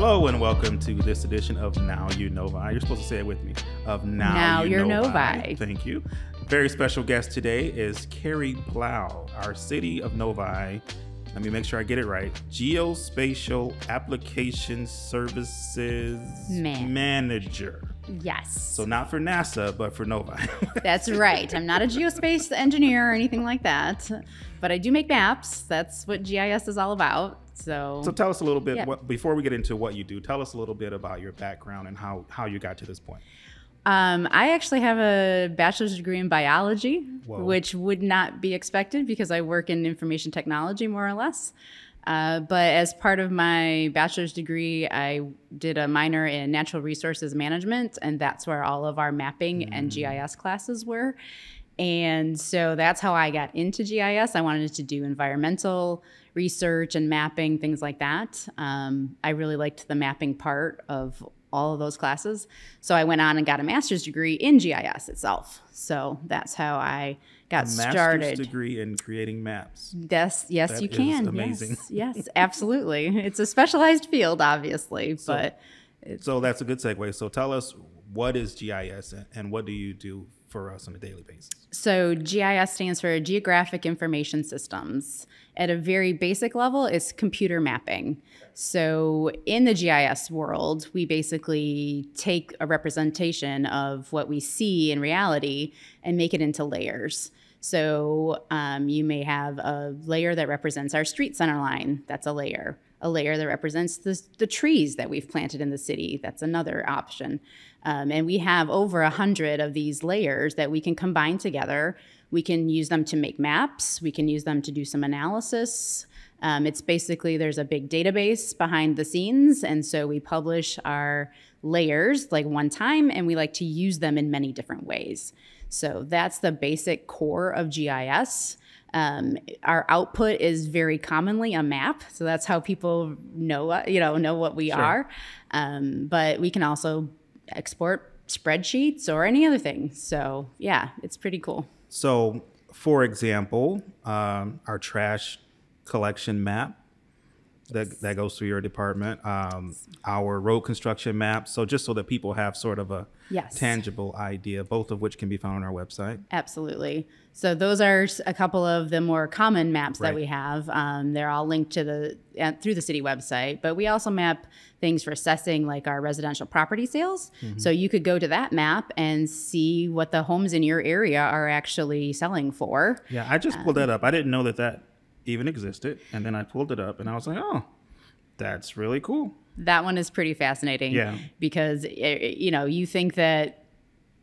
Hello and welcome to this edition of Now You Novi. You're supposed to say it with me. Of Now You're Novi. Thank you. Very special guest today is Carrie Plow, our City of Novi. Let me make sure I get it right. Geospatial Application Services Manager. Yes. So not for NASA, but for Novi. That's right. I'm not a geospace engineer or anything like that, but I do make maps. That's what GIS is all about. So tell us a little bit, before we get into what you do, tell us a little bit about your background and how you got to this point. I actually have a bachelor's degree in biology, Whoa. which would not be expected because I work in information technology more or less. But as part of my bachelor's degree, I did a minor in natural resources management, and that's where all of our mapping and GIS classes were. And so that's how I got into GIS. I wanted to do environmental research and mapping, things like that. I really liked the mapping part of all of those classes. So I went on and got a master's degree in GIS itself. So that's how I got started. Master's degree in creating maps. Yes, That you is can. amazing. Yes, absolutely. It's a specialized field, obviously, but So that's a good segue. So tell us, what is GIS and what do you do for us on a daily basis? so GIS stands for Geographic Information Systems. At a very basic level, it's computer mapping. So in the GIS world, we basically take a representation of what we see in reality and make it into layers. So you may have a layer that represents our street center line. That's a layer. A layer that represents the trees that we've planted in the city. That's another option. And we have over 100 of these layers that we can combine together. We can use them to make maps. We can use them to do some analysis. It's basically, there's a big database behind the scenes. And so we publish our layers like one time, and we like to use them in many different ways. So that's the basic core of GIS. Our output is very commonly a map, so that's how people know what we are. But we can also export spreadsheets or any other thing. So yeah, it's pretty cool. So, for example, our trash collection map that goes through your department, our road construction map. So just so that people have sort of a tangible idea, both of which can be found on our website. Absolutely. So those are a couple of the more common maps that Right. we have. They're all linked to through the city website, but we also map things for assessing like our residential property sales. So you could go to that map and see what the homes in your area are actually selling for. Yeah, I just pulled that up. I didn't know that even existed. And then I pulled it up and I was like, oh, that's really cool. That one is pretty fascinating. Yeah. Because, you think that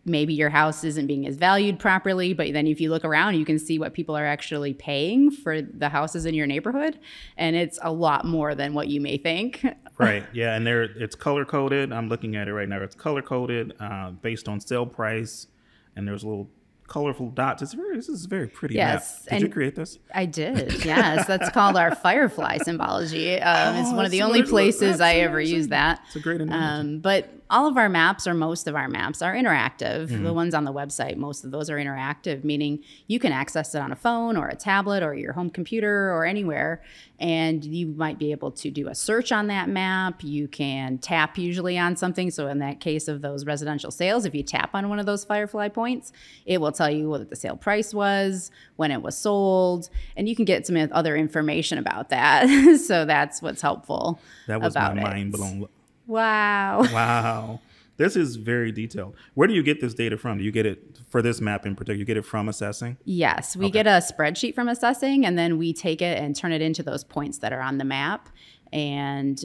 maybe your house isn't being as valued properly, but then if you look around, you can see what people are actually paying for the houses in your neighborhood. And it's a lot more than what you may think. Right. Yeah. And it's color coded. I'm looking at it right now. It's color coded based on sale price. And there's little colorful dots. This is a very pretty map. Did you create this? I did. Yes. That's called our firefly symbology. It's one of the only places I ever use that. It's a great analogy. But all of our maps, or most of our maps, are interactive. The ones on the website, most of those are interactive, meaning you can access it on a phone or a tablet or your home computer or anywhere. And you might be able to do a search on that map. You can tap usually on something. So in that case of those residential sales, if you tap on one of those firefly points, it will tell you what the sale price was, when it was sold, and you can get some other information about that. So that's what's helpful. That was about my it. mind blown. Wow. Wow. This is very detailed. Where do you get this data from? Do you get it for this map in particular? You get it from assessing? Yes, we get a spreadsheet from assessing, and then we take it and turn it into those points that are on the map. And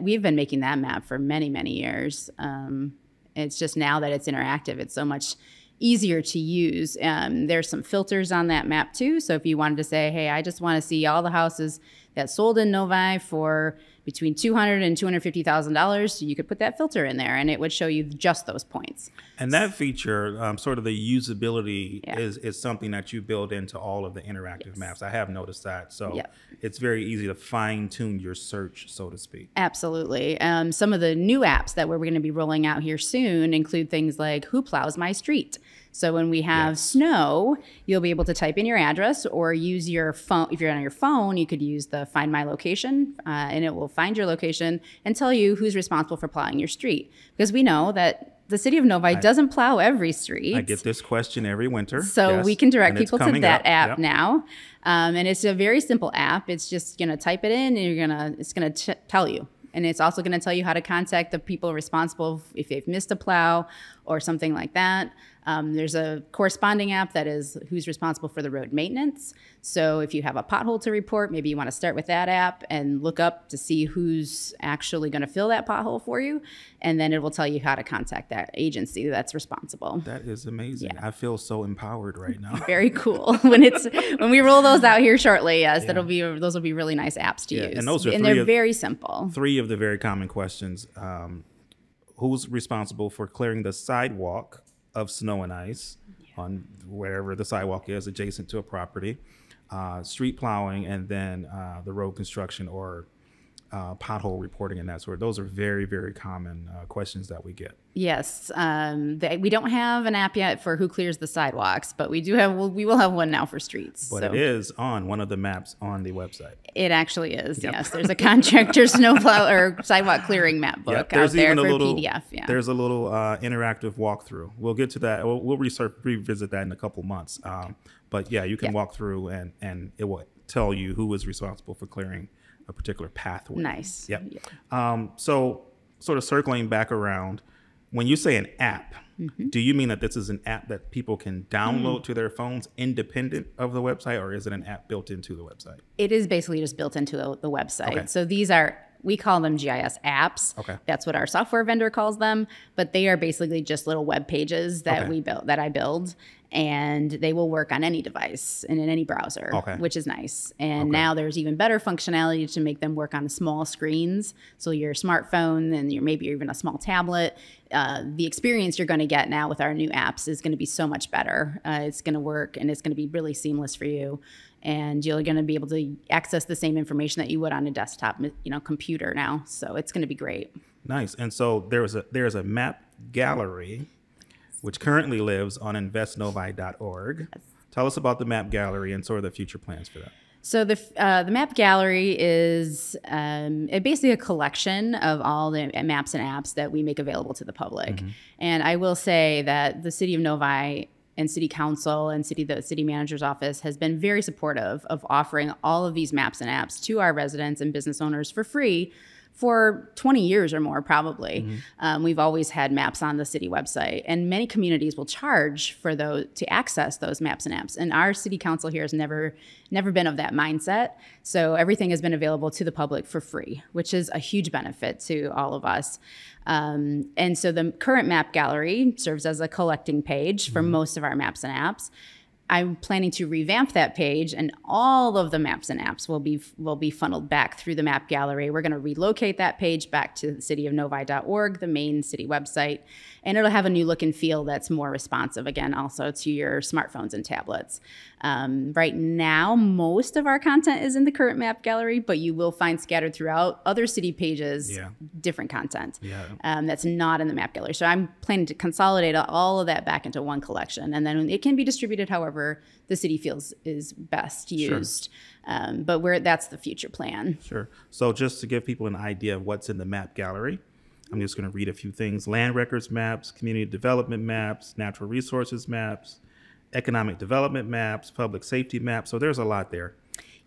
we've been making that map for many, many years. It's just now that it's interactive, it's so much easier to use. There's some filters on that map too. So if you wanted to say, hey, I just want to see all the houses that sold in Novi for between $200,000 and $250,000, you could put that filter in there and it would show you just those points. And that feature, sort of the usability, is something that you build into all of the interactive maps. I have noticed that. So it's very easy to fine tune your search, so to speak. Absolutely. Some of the new apps that we're going to be rolling out here soon include things like Who Plows My Street? So when we have Yes. snow, you'll be able to type in your address or use your phone. If you're on your phone, you could use the Find My Location, and it will find your location and tell you who's responsible for plowing your street. Because we know that the city of Novi doesn't plow every street. I get this question every winter. So yes, we can direct and it's people to coming that up. app Yep. now. And it's a very simple app. It's just going to type it in and it's going to tell you. And it's also going to tell you how to contact the people responsible if they've missed a plow or something like that. There's a corresponding app that is who's responsible for the road maintenance. So if you have a pothole to report, maybe you want to start with that app and look up to see who's actually going to fill that pothole for you. And then it will tell you how to contact that agency that's responsible. That is amazing. Yeah. I feel so empowered right now. Very cool. When we roll those out here shortly, yes, those will be really nice apps to use. And those are they're very simple. 3 of the very common questions. Who's responsible for clearing the sidewalk of snow and ice on wherever the sidewalk is adjacent to a property, street plowing, and then the road construction or pothole reporting and that sort. Those are very, very common questions that we get. Yes, we don't have an app yet for who clears the sidewalks, but we will have one now for streets. But so. it is on one of the maps on the website. It actually is. Yep. Yes, there's a contractor snowplow or sidewalk clearing map book out there for PDF. Yeah, there's a little interactive walkthrough. We'll get to that. We'll revisit that in a couple months. But yeah, you can walk through and it will tell you who is responsible for clearing a particular pathway. Nice. Yep. So sort of circling back around, when you say an app, do you mean that this is an app that people can download to their phones independent of the website, or is it an app built into the website? It is basically just built into the website. Okay. So we call them GIS apps. Okay. That's what our software vendor calls them, but they are basically just little web pages that I build, and they will work on any device and in any browser, which is nice. And now there's even better functionality to make them work on small screens. So your smartphone and maybe even a small tablet, the experience you're going to get now with our new apps is going to be so much better. It's going to work and it's going to be really seamless for you. And you're going to be able to access the same information that you would on a desktop, computer now. So it's going to be great. Nice. And so there's a map gallery, which currently lives on investnovi.org. Yes. Tell us about the map gallery and sort of the future plans for that. So the map gallery is basically a collection of all the maps and apps that we make available to the public. And I will say that the city of Novi and city council and the city manager's office has been very supportive of offering all of these maps and apps to our residents and business owners for free for 20 years or more, probably. We've always had maps on the city website, and many communities will charge for those to access those maps and apps. And our city council here has never been of that mindset. So everything has been available to the public for free, which is a huge benefit to all of us. And so the current map gallery serves as a collecting page for most of our maps and apps. I'm planning to revamp that page, and all of the maps and apps will be funneled back through the map gallery. We're going to relocate that page back to cityofnovi.org, the main city website, and it'll have a new look and feel that's more responsive, again, also to your smartphones and tablets. Right now, most of our content is in the current map gallery, but you will find scattered throughout other city pages different content that's not in the map gallery. So I'm planning to consolidate all of that back into one collection, and then it can be distributed however the city feels is best used. But that's the future plan. Sure. So just to give people an idea of what's in the map gallery, I'm just going to read a few things. Land records maps, community development maps, natural resources maps, economic development maps, public safety maps. So there's a lot there.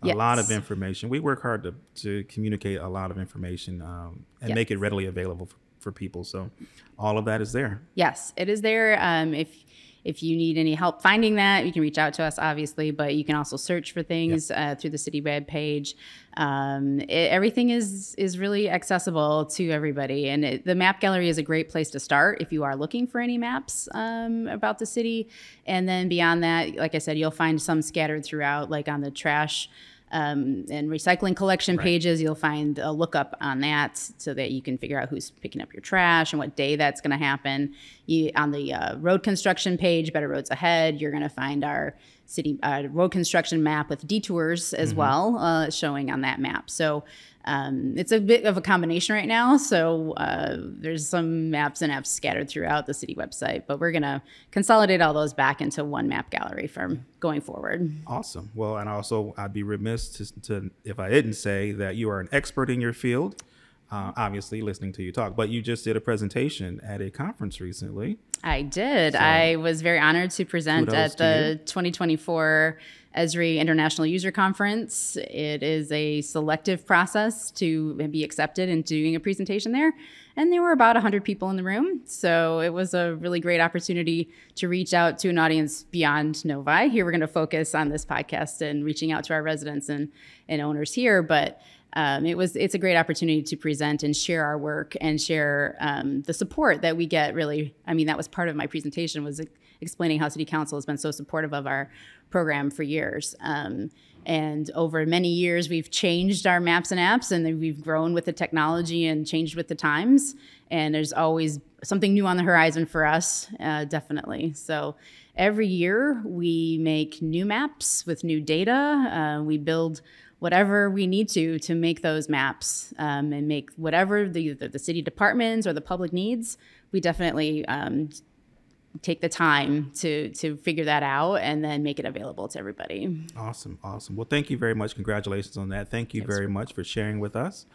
A lot of information. We work hard to communicate a lot of information and make it readily available for people. So all of that is there. Yes, it is there. If you need any help finding that, you can reach out to us, obviously, but you can also search for things through the city web page. Everything is really accessible to everybody. And the map gallery is a great place to start if you are looking for any maps about the city. And then beyond that, like I said, you'll find some scattered throughout, like on the trash and recycling collection pages. You'll find a lookup on that so that you can figure out who's picking up your trash and what day that's going to happen. On the road construction page, Better Roads Ahead, you're going to find our city road construction map with detours as well, showing on that map. So It's a bit of a combination right now. So there's some maps and apps scattered throughout the city website, but we're going to consolidate all those back into one map gallery from going forward. Awesome. Well, and also I'd be remiss to if I didn't say that you are an expert in your field. Obviously listening to you talk, but you just did a presentation at a conference recently. I did. I was very honored to present at the 2024 Esri International User Conference. It is a selective process to be accepted into doing a presentation there. And there were about 100 people in the room. So it was a really great opportunity to reach out to an audience beyond Novi. Here we're going to focus on this podcast and reaching out to our residents and owners here. But it's a great opportunity to present and share our work and share the support that we get. Really, I mean, that was part of my presentation, was explaining how City Council has been so supportive of our program for years. And over many years, we've changed our maps and apps, and then we've grown with the technology and changed with the times. And there's always something new on the horizon for us, definitely. So every year we make new maps with new data. We build whatever we need to make those maps and make whatever the city departments or the public needs. We definitely take the time to figure that out and then make it available to everybody. Awesome. Well, thank you very much. Congratulations on that. Thank you very much for sharing with us.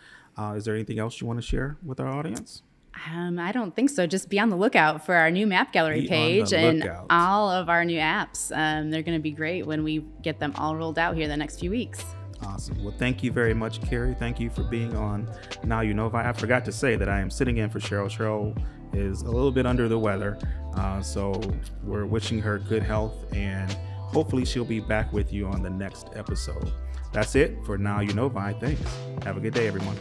Is there anything else you want to share with our audience? I don't think so. Just be on the lookout for our new map gallery page and all of our new apps. They're going to be great when we get them all rolled out here the next few weeks. Awesome. Well, thank you very much, Carrie. Thank you for being on Now You Novi. I forgot to say that I am sitting in for Cheryl. Cheryl is a little bit under the weather, so we're wishing her good health, and hopefully she'll be back with you on the next episode. That's it for Now You Novi. Thanks. Have a good day, everyone.